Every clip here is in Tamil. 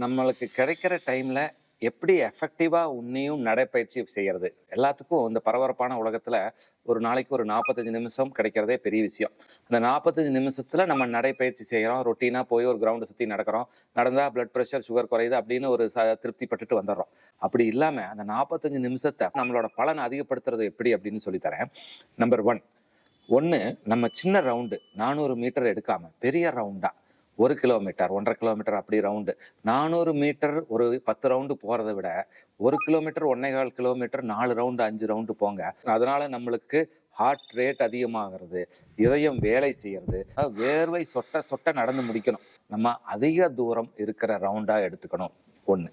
நம்மளுக்கு கிடைக்கிற டைம்ல எப்படி எஃபெக்டிவா உன்னையும் நடைப்பயிற்சி செய்யறது? எல்லாத்துக்கும் இந்த பரபரப்பான உலகத்துல ஒரு நாளைக்கு ஒரு 45 நிமிஷம் கிடைக்கிறதே பெரிய விஷயம். அந்த 45 நிமிஷத்துல நம்ம நடைப்பயிற்சி செய்யறோம். ரொட்டீனா போய் ஒரு கிரவுண்ட சுத்தி நடக்கிறோம். நடந்தா பிளட் பிரஷர், சுகர் குறையுது அப்படின்னு ஒரு திருப்தி பட்டுட்டு வந்துடுறோம். அப்படி இல்லாம அந்த 45 நிமிஷத்த நம்மளோட பலனை அதிகப்படுத்துறது எப்படி அப்படின்னு சொல்லி தரேன். நம்பர் 1. நம்ம சின்ன ரவுண்டு 400 மீட்டர் எடுக்காம பெரிய ரவுண்டா 1 கிலோமீட்டர், 1.5 கிலோமீட்டர் அப்படி ரவுண்டு. 400 மீட்டர் ஒரு 10 ரவுண்டு போறதை விட 1 கிலோமீட்டர் 1.25 கிலோமீட்டர் 4 ரவுண்டு 5 ரவுண்டு போங்க. அதனால நம்மளுக்கு ஹார்ட் ரேட் அதிகமாகிறது, இதயம் வேலை செய்யறது, வேர்வை சொட்ட சொட்ட நடந்து முடிக்கணும். நம்ம அதிக தூரம் இருக்கிற ரவுண்டா எடுத்துக்கணும். 1.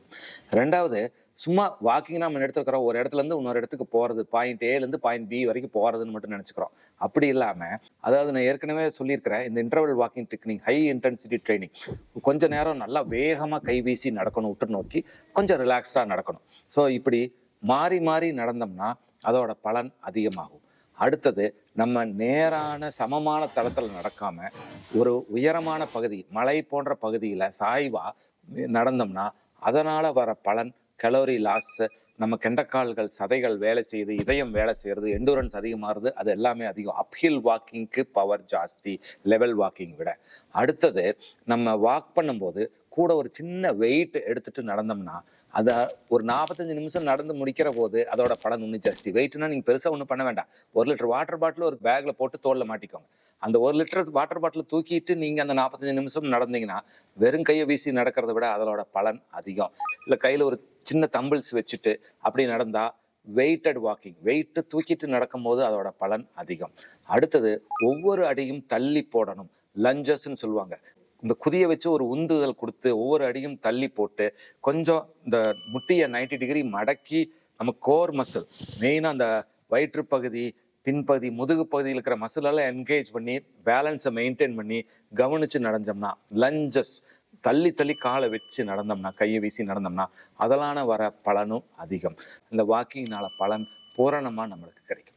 2வது, சும்மா வாக்கிங் நம்ம எடுத்துக்கிறோம். ஒரு இடத்துல இருந்து இன்னொரு இடத்துக்கு போறது, பாயிண்ட் ஏல இருந்து பாயிண்ட் பி வரைக்கும் போறதுன்னு மட்டும் நினைச்சுக்கிறோம். அப்படி இல்லாம, அதாவது நான் ஏற்கனவே சொல்லியிருக்கிறேன், இந்த interval walking technique, high intensity training. கொஞ்ச நேரம் நல்லா வேகமா கை வீசி நடக்கணும், உற்று நோக்கி கொஞ்சம் ரிலாக்ஸ்டா நடக்கணும். ஸோ இப்படி மாறி மாறி நடந்தோம்னா அதோட பலன் அதிகமாகும். அடுத்தது, நம்ம நேரான சமமான தளத்துல நடக்காம ஒரு உயரமான பகுதி, மலை போன்ற பகுதியில சாய்வா நடந்தோம்னா அதனால வர பலன் கலோரி லாஸ், நம்ம கெண்டக்கால்கள் சதைகள் வேலை செய்யுது, இதயம் வேலை செய்யறது, எண்டூரன்ஸ் அதிகமாகுது. அது எல்லாமே அதிகம். அப்ஹில் வாக்கிங்க்கு பவர் ஜாஸ்தி லெவல் வாக்கிங் விட. அடுத்தது, நம்ம வாக் பண்ணும்போது கூட ஒரு சின்ன வெயிட் எடுத்துட்டு நடந்தோம்னா அத ஒரு 45 நிமிஷம் நடந்து முடிக்கிற போது அதோட பலன் இன்னும் ஜாஸ்தி. வெயிட்னா நீங்க பெருசா ஒண்ணும் பண்ண வேண்டாம். 1 லிட்டர் வாட்டர் பாட்டில் ஒரு பேக்ல போட்டு தோல்ல மாட்டிக்கோங்க. அந்த 1 லிட்டர் வாட்டர் பாட்டில் தூக்கிட்டு நீங்க அந்த 45 நிமிஷம் நடந்தீங்கன்னா வெறும் கையை வீசி நடக்கிறத விட அதோட பலன் அதிகம். இல்ல கையில ஒரு சின்ன தம்பிள்ஸ் வச்சுட்டு அப்படி நடந்தா வெயிட்டட் வாக்கிங், வெயிட் தூக்கிட்டு நடக்கும் போது அதோட பலன் அதிகம். அடுத்தது, ஒவ்வொரு அடியும் தள்ளி போடணும். லஞ்சஸ்ன்னு சொல்லுவாங்க. இந்த குதிய வச்சு ஒரு உந்துதல் கொடுத்து ஒவ்வொரு அடியும் தள்ளி போட்டு கொஞ்சம் இந்த முட்டியை 90 டிகிரி மடக்கி நம்ம கோர் மசில், மெயினா அந்த வயிற்று பகுதி, பின்பகுதி, முதுகு பகுதியில் இருக்கிற மசில் எல்லாம் என்கேஜ் பண்ணி பேலன்ஸை மெயின்டைன் பண்ணி கவனிச்சு நடந்தோம்னா, லஞ்சஸ் தள்ளி தள்ளி காலை வச்சு நடந்தோம்னா, கையை வீசி நடந்தோம்னா அதெல்லாம் வர பலனும் அதிகம். இந்த வாக்கிங்னால பலன் பூரணமா நம்மளுக்கு கிடைக்கும்.